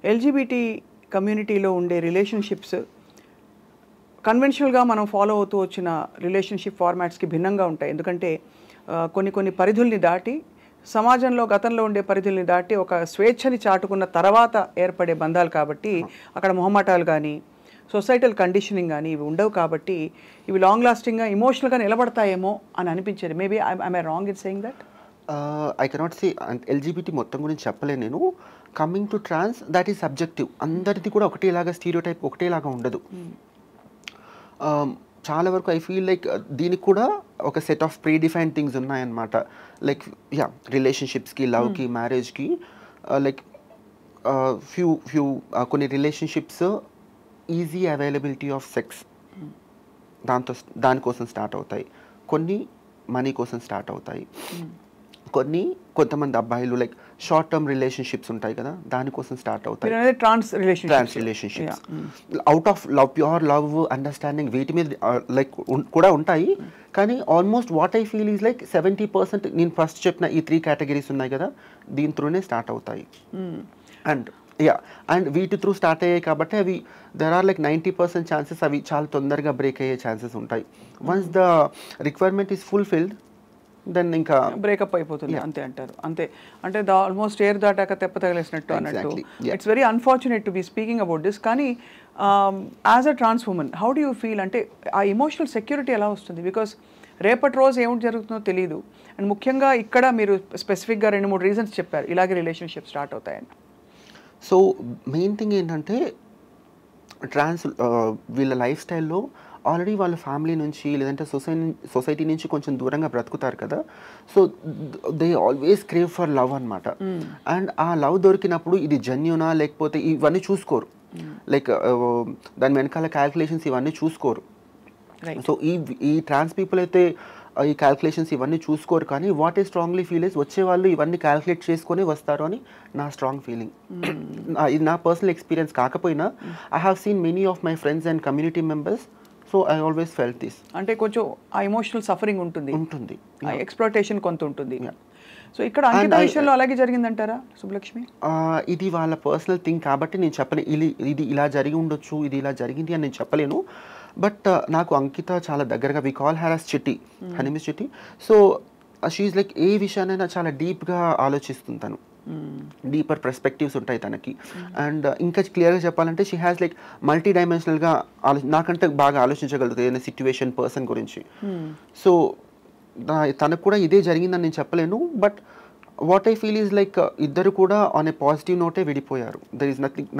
LGBT కమ్యూనిటీలో ఉండే relationships కన్వెన్షనల్గా మనం ఫాలో అవుతూ వచ్చిన రిలేషన్షిప్ ఫార్మాట్స్కి భిన్నంగా ఉంటాయి. ఎందుకంటే కొన్ని పరిధుల్ని దాటి సమాజంలో గతంలో ఉండే పరిధుల్ని దాటి ఒక స్వేచ్ఛని చాటుకున్న తర్వాత ఏర్పడే బంధాలు కాబట్టి అక్కడ మొహమాటాలు కానీ సొసైటల్ కండిషనింగ్ కానీ ఇవి ఉండవు కాబట్టి ఇవి లాంగ్ లాస్టింగ్గా ఇమోషనల్గా నిలబడతాయేమో అని అనిపించేది. Maybe I wrong in saying that? I cannot say LGBT మొత్తం గురించి చెప్పలేను నేను. Coming to trans, that is subjective. అందరిది కూడా ఒకటేలాగా స్టీరియోటైప్ ఒకటేలాగా ఉండదు. చాలా వరకు ఐ ఫీల్ లైక్ దీనికి కూడా ఒక set of pre defined things ఉన్నాయన్నమాట. లైక్ రిలేషన్షిప్స్కి, లవ్కి, మ్యారేజ్కి లైక్ ఫ్యూ కొన్ని relationships easy availability of sex దానికోసం స్టార్ట్ అవుతాయి. కొన్ని మనీ కోసం స్టార్ట్ అవుతాయి. కొంతమంది అబ్బాయిలు లైక్ షార్ట్ టర్మ్ రిలేషన్షిప్స్ ఉంటాయి కదా, దానికోసం స్టార్ట్ అవుతాయి. Trans relationships out of love, pure love, understanding వీటి మీద లైక్ కూడా ఉంటాయి. కానీ almost what I feel is like 70% నేను ఫస్ట్ చెప్పిన ఈ 3 కేటగిరీస్ ఉన్నాయి కదా, దీని త్రూనే స్టార్ట్ అవుతాయి. అండ్ వీటి త్రూ స్టార్ట్ అయ్యాయి కాబట్టి అవి దెర్ ఆర్ లైక్ 90% ఛాన్సెస్ అవి చాలా తొందరగా బ్రేక్ అయ్యే ఛాన్సెస్ ఉంటాయి. Once the requirement is fulfilled then ఇంకా బ్రేకప్ అయిపోతుంది అంతే అంటారు. అంతే అంటే ఆల్మోస్ట్ ఎయిర్ దాటాక తెప్ప తగిలేసినట్టు అన్నట్టు. It's very unfortunate to be speaking about this. కానీ as a trans woman how do you feel? అంటే ఆ ఎమోషనల్ సెక్యూరిటీ ఎలా వస్తుంది? బికాస్ రేపటి రోజు ఏమిటి జరుగుతుందో తెలియదు. అండ్ ముఖ్యంగా ఇక్కడ మీరు స్పెసిఫిక్గా 2-3 రీజన్స్ చెప్పారు ఇలాగే రిలేషన్షిప్ స్టార్ట్ అవుతాయని. సో మెయిన్ థింగ్ ఏంటంటే ట్రాన్స్ వీళ్ళ లైఫ్ స్టైల్లో ఆల్రెడీ వాళ్ళ ఫ్యామిలీ నుంచి లేదంటే సొసైటీ నుంచి కొంచెం దూరంగా బ్రతుకుతారు కదా. So they always crave for love అనమాట. అండ్ ఆ లవ్ దొరికినప్పుడు ఇది జెన్యూనా లేకపోతే ఇవన్నీ చూసుకోరు. లైక్ దాని వెనకాల క్యాల్కులేషన్స్ ఇవన్నీ చూసుకోరు. సో ఈ ట్రాన్స్ పీపుల్ అయితే ఈ క్యాల్కులేషన్స్ ఇవన్నీ చూసుకోరు. కానీ వాట్ ఈ స్ట్రాంగ్లీ ఫీల్ ఇస్ వచ్చే వాళ్ళు ఇవన్నీ క్యాల్కులేట్ చేసుకొని వస్తారు అని నా స్ట్రాంగ్ ఫీలింగ్. ఇది నా పర్సనల్ ఎక్స్పీరియన్స్ కాకపోయినా I have seen many of my friends and community members. So I always felt this. అంటే కొంచెం ఆ ఎమోషనల్ సఫరింగ్ ఉంటుంది, ఎక్స్‌ప్లాయిటేషన్ కొంత ఉంటుంది. సో ఇక్కడ అంకిత విషయంలో అలాగే జరిగిందంటారా సుబ్బలక్ష్మి? ఇది వాళ్ళ పర్సనల్ థింగ్ కాబట్టి నేను చెప్పలేను. ఇది ఇలా జరిగి ఉండొచ్చు, ఇది ఇలా జరిగింది అని నేను చెప్పలేను. బట్ నాకు అంకిత చాలా దగ్గరగా, వి కాల్ హర్ యాస్ చిట్టి, హనీమిస్ చిట్టి. సో షీఈ్ లైక్ ఏ విషయానైనా చాలా డీప్గా ఆలోచిస్తుంది తను. డీపర్ పర్స్పెక్టివ్స్ ఉంటాయి తనకి. అండ్ ఇంకా క్లియర్గా చెప్పాలంటే షీ హ్యాస్ లైక్ మల్టీ డైమెన్షనల్గా నాకంటే బాగా ఆలోచించగలుగుతుంది ఏదైనా సిచ్యువేషన్, పర్సన్ గురించి. సో తనకు కూడా ఇదే జరిగిందని నేను చెప్పలేను. But what I feel is like ఇద్దరు కూడా ఆన్ ఏ పాజిటివ్ నోటే విడిపోయారు. దర్ ఈస్ నథింగ్,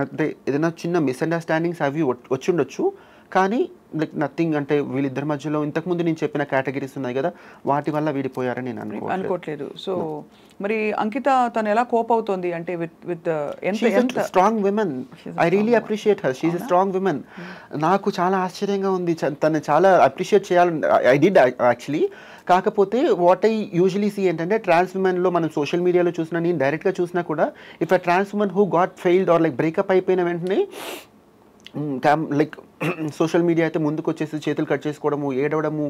ఏదైనా చిన్న మిస్అండర్స్టాండింగ్స్ అవి వచ్చి ఉండొచ్చు. కానీ లైక్ నథింగ్, అంటే వీళ్ళిద్దరి మధ్యలో ఇంతకుముందు నేను చెప్పిన కేటగిరీస్ ఉన్నాయి కదా, వాటి వల్ల విడిపోయారని నేను అనుకోవట్లేదు. సో మరి అంకిత తను ఎలా కోప్ అవుతుంది అంటే with strong women. I really appreciate her. She is strong women. నాకు చాలా ఆశ్చర్యంగా ఉంది. తను చాలా అప్రిషియేట్ చేయాలని ఐ డిడ్ యాక్చువల్లీ. కాకపోతే వాట్ ఐ యూజువలీ సీ ఏంటంటే ట్రాన్స్ ఉమెన్లో మనం సోషల్ మీడియాలో చూసినా, నేను డైరెక్ట్గా చూసినా కూడా, if a trans woman who got failed or like breakup అయిపోయిన వెంటనే లైక్ సోషల్ మీడియా అయితే ముందుకు వచ్చేసి చేతులు కట్ చేసుకోవడము, ఏడవడము,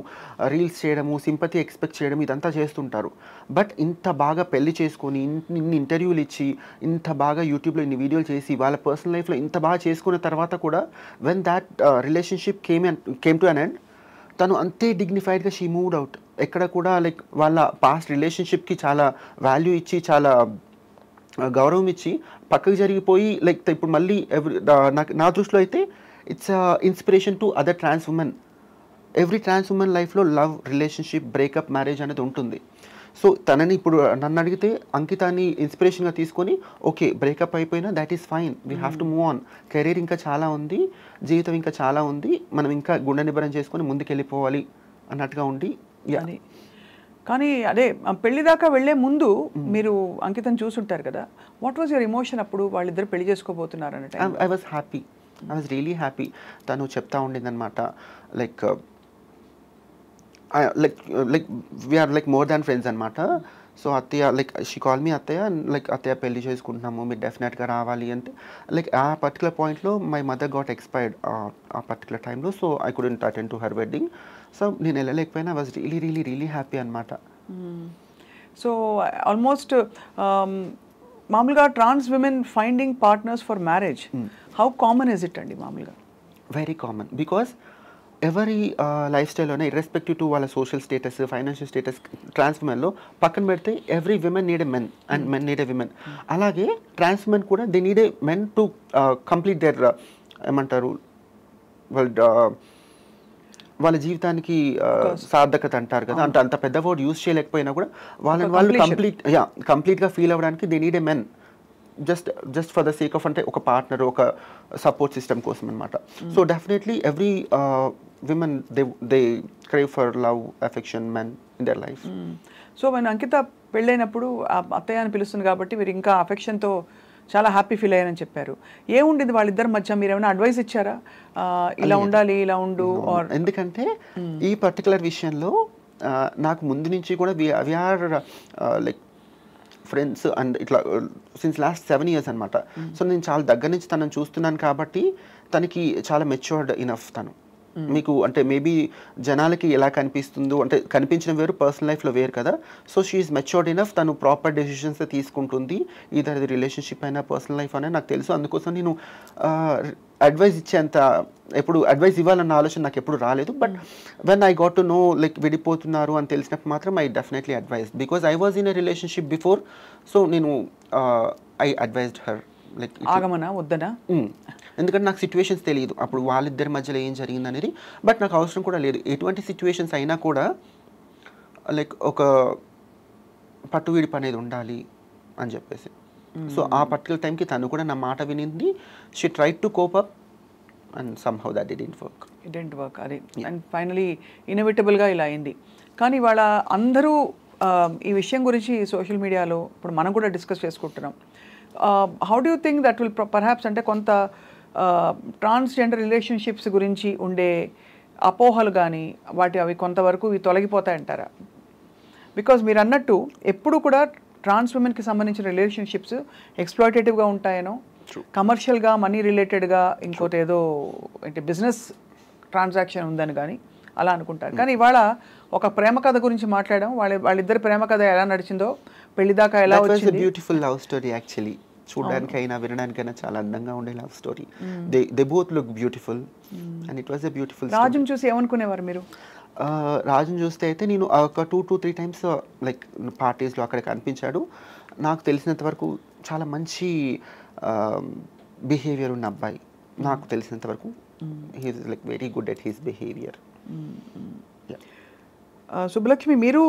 రీల్స్ చేయడము, సింపతి ఎక్స్పెక్ట్ చేయడం, ఇదంతా చేస్తుంటారు. బట్ ఇంత బాగా పెళ్లి చేసుకొని ఇన్ని ఇంటర్వ్యూలు ఇచ్చి ఇంత బాగా యూట్యూబ్లో ఇన్ని వీడియోలు చేసి వాళ్ళ పర్సనల్ లైఫ్లో ఇంత బాగా చేసుకున్న తర్వాత కూడా when that relationship came to an end, తను అంతే డిగ్నిఫైడ్గా షీ మూవ్డ్ అవుట్. ఎక్కడ కూడా లైక్ వాళ్ళ పాస్ట్ రిలేషన్షిప్కి చాలా వాల్యూ ఇచ్చి, చాలా గౌరవం ఇచ్చి పక్కకు జరిగిపోయి లైక్ ఇప్పుడు మళ్ళీ నా దృష్టిలో అయితే it's inspiration to other trans women. Every trans woman లైఫ్లో లవ్, రిలేషన్షిప్, బ్రేకప్, మ్యారేజ్ అనేది ఉంటుంది. సో తనని ఇప్పుడు నన్ను అడిగితే అంకితాన్ని ఇన్స్పిరేషన్గా తీసుకొని ఓకే బ్రేకప్ అయిపోయినా that is fine, we have to move on, career ఇంకా చాలా ఉంది, జీవితం ఇంకా చాలా ఉంది, మనం ఇంకా గుండె నిబ్బరం చేసుకొని ముందుకెళ్ళిపోవాలి అన్నట్టుగా ఉండి. కానీ అదే పెళ్లి దాకా వెళ్లే ముందు మీరు అంకితం చూసుంటారు కదా, వాట్ వాజ్ యువర్ ఎమోషన్ అప్పుడు వాళ్ళిద్దరు పెళ్లి చేసుకోబోతున్నారు అనే time? I was happy, I was really happy. తను చెప్తా ఉండింది అనమాట like we're like more than friends అనమాట. సో అత్తయ్య లైక్ షీ కాల్ మీ అత్తయ్య, లైక్ అత్తయ్య పెళ్లి చేసుకుంటున్నాము, మీరు డెఫినెట్గా రావాలి అంటే. లైక్ ఆ పర్టికులర్ పాయింట్లో మై మదర్ గాట్ ఎక్స్పైర్డ్ ఆ పర్టికులర్ టైంలో. So I couldn't attend to her wedding. So నేను వెళ్ళలేకపోయినా I was really really really happy అనమాట. సో ఆల్మోస్ట్ మామూలుగా trans women finding partners for marriage how common is it అండి మామూలుగా? Very common, because ఎవరి life స్టైల్లోనే irrespective to వాళ్ళ social status, financial status, trans విమెన్లో పక్కన పెడితే every women need a men and men need a women. అలాగే trans women కూడా they need a men to complete there ఏమంటారు వాళ్ళ జీవితానికి సార్థకత అంటారు కదా, అంటే అంత పెద్ద వర్డ్ యూజ్ చేయలేకపోయినా కూడా వాళ్ళని వాళ్ళు కంప్లీట్గా ఫీల్ అవ్వడానికి they need a men just for the sake of అంటే ఒక పార్ట్నర్, ఒక సపోర్ట్ సిస్టమ్ కోసం అనమాట. So definitely every women they crave for love, affection, men in their life. So మన అంకిత పెళ్ళైనప్పుడు అత్తయ్య అని పిలుస్తుంది కాబట్టి మీరు ఇంకా అఫెక్షన్తో చాలా హ్యాపీ ఫీల్ అయ్యారని చెప్పారు. ఏముండింది వాళ్ళిద్దరి మధ్య? మీరు ఏమైనా అడ్వైస్ ఇచ్చారా, ఇలా ఉండాలి, ఇలా ఉండు? ఎందుకంటే ఈ పర్టికులర్ విషయంలో నాకు ముందు నుంచి కూడా we are like friends and ఇట్లా సిన్స్ లాస్ట్ 7 years అనమాట. సో నేను చాలా దగ్గర నుంచి తనని చూస్తున్నాను కాబట్టి తనకి చాలా మెచ్యూర్డ్ ఇనఫ్ తను. మీకు అంటే మేబీ జనాలకి ఎలా కనిపిస్తుందో అంటే కనిపించిన వేరు, పర్సనల్ లైఫ్లో వేరు కదా. సో షీఈస్ మెచ్యూర్డ్ ఇనఫ్, తను ప్రాపర్ డెసిషన్స్ తీసుకుంటుంది. ఇదర్ అది రిలేషన్షిప్ అయినా పర్సనల్ లైఫ్ అనేది నాకు తెలుసు. అందుకోసం నేను అడ్వైస్ ఇచ్చేంత ఎప్పుడు అడ్వైస్ ఇవ్వాలన్న ఆలోచన నాకు ఎప్పుడు రాలేదు. But when I got to know like విడిపోతున్నారు అని తెలిసినప్పుడు మాత్రం I definitely advise, because I was in a relationship before. So నేను ఐ అడ్వైజ్డ్ హర్ లైక్ ఆగమనా వద్దనా, ఎందుకంటే నాకు సిచ్యువేషన్స్ తెలియదు అప్పుడు వాళ్ళిద్దరి మధ్యలో ఏం జరిగింది అనేది. బట్ నాకు అవసరం కూడా లేదు. ఎటువంటి సిచ్యువేషన్స్ అయినా కూడా లైక్ ఒక పట్టు విడిపు అనేది ఉండాలి అని చెప్పేసి. సో ఆ పర్టికులర్ టైంకి తను కూడా నా మాట వినింది. She tried to cope up and somehow that it didn't work. అది అండ్ ఫైనలీ ఇన్ఎవిటబుల్గా ఇలా అయింది. కానీ వాళ్ళ అందరూ ఈ విషయం గురించి సోషల్ మీడియాలో ఇప్పుడు మనం కూడా డిస్కస్ చేసుకుంటున్నాం. How do you think that will perhaps అంటే కొంత ట్రాన్స్జెండర్ రిలేషన్షిప్స్ గురించి ఉండే అపోహలు కానీ అవి కొంతవరకు తొలగిపోతాయంటారా? బికాజ్ మీరు అన్నట్టు ఎప్పుడు కూడా ట్రాన్స్ ఉమెన్కి సంబంధించిన రిలేషన్షిప్స్ ఎక్స్ప్లాయిటేటివ్గా ఉంటాయనో, కమర్షియల్గా మనీ రిలేటెడ్గా ఇంకోటి ఏదో అంటే బిజినెస్ ట్రాన్సాక్షన్ ఉందని కానీ అలా అనుకుంటారు. కానీ ఇవాళ ఒక ప్రేమ కథ గురించి మాట్లాడడం, వాళ్ళిద్దరి ప్రేమ కథ ఎలా నడిచిందో, పెళ్లిదాకా ఎలా వచ్చింది. Beautiful love story actually. చూడడానికైనా వినడానికైనా చాలా అందంగా ఉండే love story. They both look beautiful and it was a beautiful. రాజుని చూసి ఏమనుకునేవారు మీరు? రాజుని చూస్తే అయితే నేను ఒక 2 to 3 times లైక్ పార్టీస్లో అక్కడ కనిపించాడు. నాకు తెలిసినంత వరకు చాలా మంచి బిహేవియర్ ఉన్న అబ్బాయి. నాకు తెలిసినంత వరకు he is like very good at his behaviour. Subbalakshmi, మీరు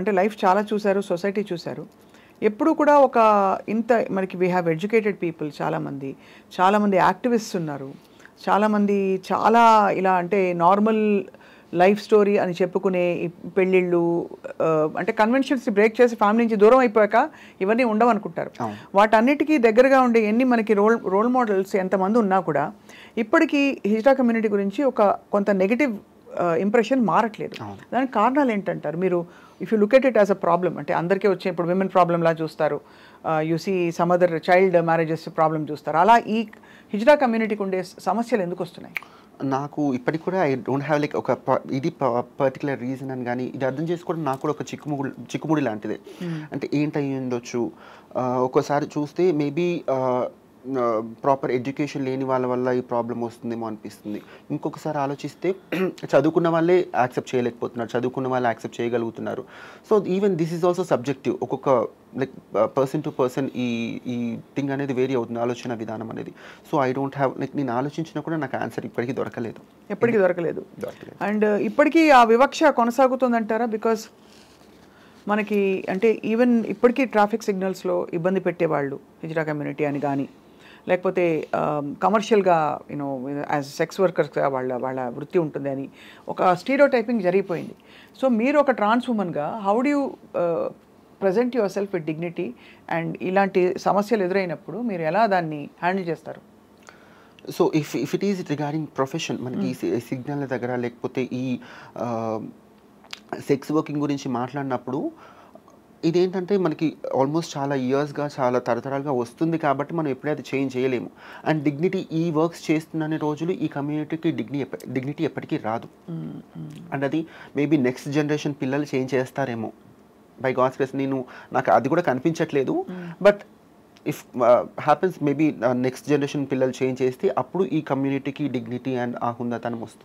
అంటే లైఫ్ చాలా చూశారు, సొసైటీ చూశారు. ఎప్పుడు కూడా ఒక ఇంత మనకి వీ హ్యావ్ ఎడ్యుకేటెడ్ పీపుల్, చాలామంది యాక్టివిస్ట్స్ ఉన్నారు, చాలామంది చాలా ఇలా అంటే నార్మల్ లైఫ్ స్టోరీ అని చెప్పుకునే పెళ్ళిళ్ళు అంటే కన్వెన్షన్స్ బ్రేక్ చేసి ఫ్యామిలీ నుంచి దూరం అయిపోయాక ఇవన్నీ ఉండవనుకుంటారు. వాటన్నిటికీ దగ్గరగా ఉండే ఎన్ని మనకి రోల్ మోడల్స్ ఎంతమంది ఉన్నా కూడా ఇప్పటికీ హిజ్రా కమ్యూనిటీ గురించి కొంత నెగిటివ్ ఇంప్రెషన్ మారట్లేదు. దానికి కారణాలు ఏంటంటారు మీరు? If you look at it as a problem, అంటే అందరికీ వచ్చే ఇప్పుడు విమెన్ ప్రాబ్లంలా చూస్తారు, you see some other child marriages problem చూస్తారు. అలా ఈ హిజ్రా కమ్యూనిటీకి ఉండే సమస్యలు ఎందుకు వస్తున్నాయి? నాకు ఇప్పటికి కూడా ఐ డోంట్ హ్యావ్ లైక్ ఒక ఇది పర్టికులర్ రీజన్ అని కానీ ఇది అర్థం చేసుకోవడం నాకు కూడా ఒక చిక్కుముడి లాంటిదే. అంటే ఏంటై ఉండొచ్చు, ఒక్కోసారి చూస్తే మేబీ ప్రాపర్ ఎడ్యుకేషన్ లేని వాళ్ళ వల్ల ఈ ప్రాబ్లం వస్తుందేమో అనిపిస్తుంది. ఇంకొకసారి ఆలోచిస్తే చదువుకున్న వాళ్ళే యాక్సెప్ట్ చేయలేకపోతున్నారు, చదువుకున్న వాళ్ళు యాక్సెప్ట్ చేయగలుగుతున్నారు. So even this is also subjective. ఒక్కొక్క లైక్ పర్సన్ టు పర్సన్ ఈ థింగ్ అనేది వేరీ అవుతుంది, ఆలోచన విధానం అనేది. So I don't have like నేను ఆలోచించినా కూడా నాకు ఆన్సర్ ఇప్పటికీ దొరకలేదు. అండ్ ఇప్పటికీ ఆ వివక్ష కొనసాగుతుందంటారా? బికాస్ మనకి అంటే ఈవెన్ ఇప్పటికీ ట్రాఫిక్ సిగ్నల్స్లో ఇబ్బంది పెట్టేవాళ్ళు హిజ్రా కమ్యూనిటీ అని కానీ, లేకపోతే కమర్షియల్గా యూనో యాజ్ సెక్స్ వర్కర్స్గా వాళ్ళ వృత్తి ఉంటుంది అని ఒక స్టీరియోటైపింగ్ జరిగిపోయింది. సో మీరు ఒక ట్రాన్స్ ఉమెన్గా how do you present yourself with dignity and ఇలాంటి సమస్యలు ఎదురైనప్పుడు మీరు ఎలా దాన్ని హ్యాండిల్ చేస్తారు? So if it is regarding profession, మనకి ఈ సిగ్నల్ దగ్గర లేకపోతే ఈ సెక్స్ వర్కింగ్ గురించి మాట్లాడినప్పుడు ఇదేంటంటే మనకి ఆల్మోస్ట్ చాలా ఇయర్స్గా చాలా తరతరాలుగా వస్తుంది కాబట్టి మనం ఎప్పుడూ అది చేంజ్ చేయలేము. అండ్ డిగ్నిటీ ఈ వర్క్స్ చేస్తున్న రోజులు ఈ కమ్యూనిటీకి డిగ్నిటీ ఎప్పటికీ రాదు. అండ్ అది మేబీ నెక్స్ట్ జనరేషన్ పిల్లలు చేంజ్ చేస్తారేమో బై గాడ్స్ గ్రేస్. నాకు అది కూడా కనిపించట్లేదు. But if happens maybe next generation పిల్లలు చేంజ్ చేస్తే అప్పుడు ఈ కమ్యూనిటీకి డిగ్నిటీ అండ్ ఆ హుందాతనం వస్తుంది.